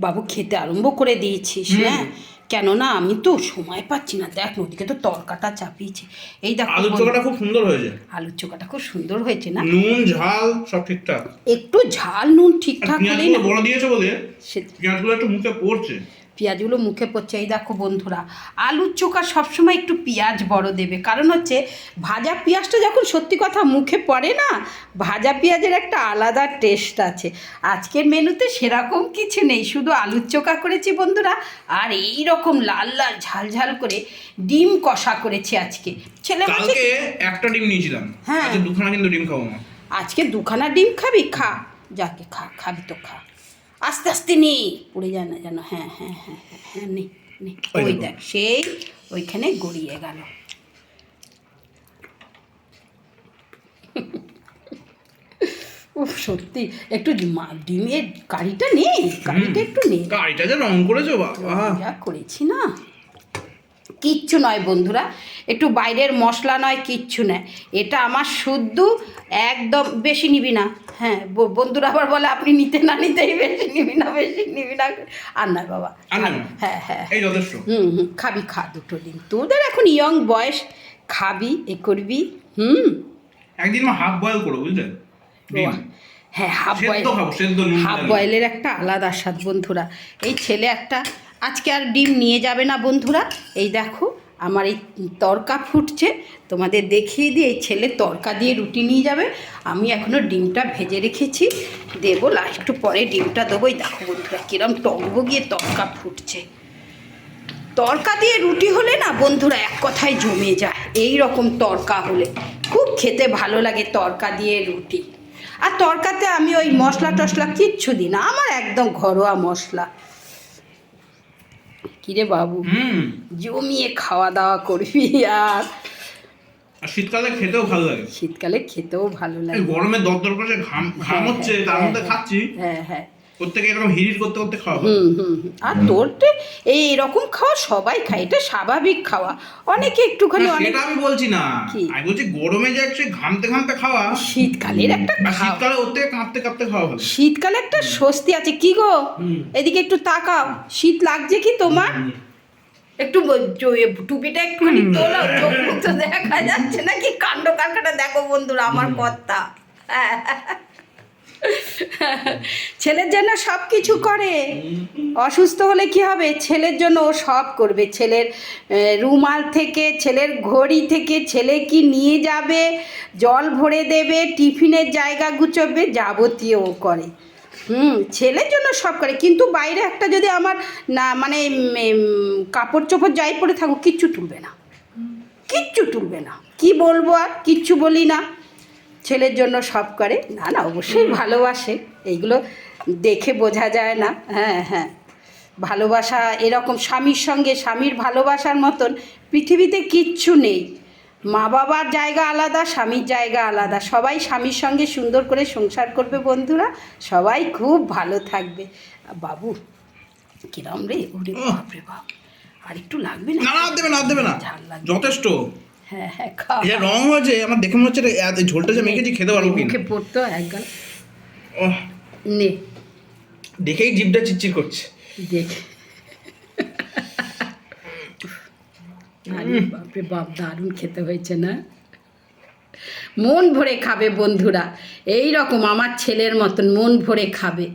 বাবু খেতে আরম্ভ করে দিয়েছিস? হ্যাঁ, কেননা আমি তো সময় পাচ্ছি না। দেখ ওদিকে তো তরকাটা চাপিয়েছে। এই দেখো আলুর চোখাটা খুব সুন্দর হয়েছে। আলুর চোখাটা খুব সুন্দর হয়েছে না? নুন ঝাল সব ঠিকঠাক। একটু ঝাল নুন ঠিকঠাক হলেই না। বড় দিয়েছে বলে সে পেঁয়াজগুলো একটু মুখে পড়ছে। পেঁয়াজগুলো মুখে পড়ছে। এই দেখো বন্ধুরা, আলুর চোখা সবসময় একটু পেঁয়াজ বড় দেবে, কারণ হচ্ছে ভাজা পেঁয়াজটা যখন সত্যি কথা মুখে পড়ে না, ভাজা পেঁয়াজের একটা আলাদা টেস্ট আছে। আজকের মেনুতে সেরকম কিছু নেই, শুধু আলুর চোখা করেছি বন্ধুরা, আর এই রকম লাল লাল ঝাল ঝাল করে ডিম কষা করেছি আজকে। ছেলে কালকে একটা ডিম নিয়েছিলাম, হ্যাঁ আজকে দুখানা কিন্তু ডিম খাবো না। আজকে দুখানা ডিম খাবি? খা, যাকে খাবি তো খা, আস্তে আস্তে নে, পড়ে যায় না যেন। হ্যাঁ হ্যাঁ হ্যাঁ হ্যাঁ হ্যাঁ, নে নে। ওই দেখ সেই ওইখানে গড়িয়ে গেল। উফ, সত্যি একটু ডিমের কারিটা নেই, কারিটা একটু নেই। কারিটা যা রং করেছো বাবা, যা করেছি না, কিচ্ছু নয় বন্ধুরা, একটু বাইরের মশলা নয়, কিচ্ছু নয়, এটা আমার শুদ্ধ একদম। বেশি নিবি না। হ্যাঁ, বন্ধুরা আবার বলে আপনি নিতে না নিতেই বেশি নিবি না, বেশি নিবি না। আর নয় বাবা, হ্যাঁ হ্যাঁ এই যথেষ্ট। খাবি, খা দুটো ডিম, তোদের এখন ইয়ং বয়স, খাবি, এ করবি। একদিন হাফ বয়েল করো, বুঝলেন? হ্যাঁ, হাফ বয়েলের একটা আলাদা স্বাদ বন্ধুরা। এই ছেলে একটা আজকে আর ডিম নিয়ে যাবে না বন্ধুরা। এই দেখো আমার এই তরকা ফুটছে, তোমাদের দেখিয়ে দিয়ে, এই ছেলে তরকা দিয়ে রুটি নিয়ে যাবে। আমি এখনও ডিমটা ভেজে রেখেছি, দেবো একটু পরে ডিমটা দেবো। এই দেখো বন্ধুরা কিরম টকবগিয়ে তরকা ফুটছে। তরকা দিয়ে রুটি হলে না বন্ধুরা এক কথায় জমে যায়। এই রকম তরকা হলে খুব খেতে ভালো লাগে তরকা দিয়ে রুটি। আর তরকাতে আমি ওই মশলা টশলা কিচ্ছু দিই না, আমার একদম ঘরোয়া মশলা। কিরে বাবু, জমিয়ে খাওয়া দাওয়া করবি। আর শীতকালে খেতেও ভালো লাগে। শীতকালে খেতেও ভালো লাগে। গরমে দরদর করে ঘাম হচ্ছে, তার মধ্যে খাচ্ছি। হ্যাঁ হ্যাঁ, প্রত্যেকে এরকম হিরিট করতে করতে খাওয়া। আর তোরটা এইরকম খাওয়া সবাই খায়, এটা স্বাভাবিক খাওয়া। অনেকে একটুখানি, সেটা আমি বলছি না, আমি বলছি গরমে যে একটু ঘামতে ঘামতে খাওয়া, শীতকালের একটা শীতকালে ওর থেকে কাঁপতে কাঁপতে খাওয়া ভালো। শীতকালে একটা স্বস্তি আছে। কি গো, এদিকে একটু তাকাও, শীত লাগছে কি তোমার? একটু টুপিটা একটুখানি তোলো, চোখ মুখ তো দেখা যাচ্ছে না, কি কাণ্ড কারখানা দেখো বন্ধুরা আমার কর্তা। ছেলের জন্য সব কিছু করে, অসুস্থ হলে কি হবে, ছেলের জন্য ও সব করবে। ছেলের রুমাল থেকে, ছেলের ঘড়ি থেকে, ছেলে কি নিয়ে যাবে, জল ভরে দেবে, টিফিনের জায়গা গুছোবে, যাবতীয় ও করে। ছেলের জন্য সব করে। কিন্তু বাইরে একটা যদি আমার না মানে কাপড় চোপড় যাই পরে থাকুক, কিচ্ছু তুলবে না, কিচ্ছু তুলবে না। কি বলবো, আর কিচ্ছু বলি না। ছেলের জন্য সব করে। না না, অবশ্যই ভালোবাসে, এইগুলো দেখে বোঝা যায় না। হ্যাঁ হ্যাঁ, ভালোবাসা এরকম স্বামীর সঙ্গে, স্বামীর ভালোবাসার মতন পৃথিবীতে কিচ্ছু নেই। মা বাবার জায়গা আলাদা, স্বামীর জায়গা আলাদা। সবাই স্বামীর সঙ্গে সুন্দর করে সংসার করবে বন্ধুরা, সবাই খুব ভালো থাকবে। বাবু কিরম রে, ওরে বাপরে বাপ, আর একটু লাগবে না? না দেবে না, যথেষ্ট। হ্যাঁ হ্যাঁ, খাও। এটা রং হয়েছে, আমার দেখে মনে হচ্ছে ঝোলটা যে মেখেছি খেতে পারবো কি? মুখে পড়তো একগাল। নে, দেখেই জিভটা চিরচির করছে। দেখে বাপরে বাপ, দারুণ খেতে হয়েছে না? মন ভরে খাবে বন্ধুরা, এই রকম আমার ছেলের মতন মন ভরে খাবে।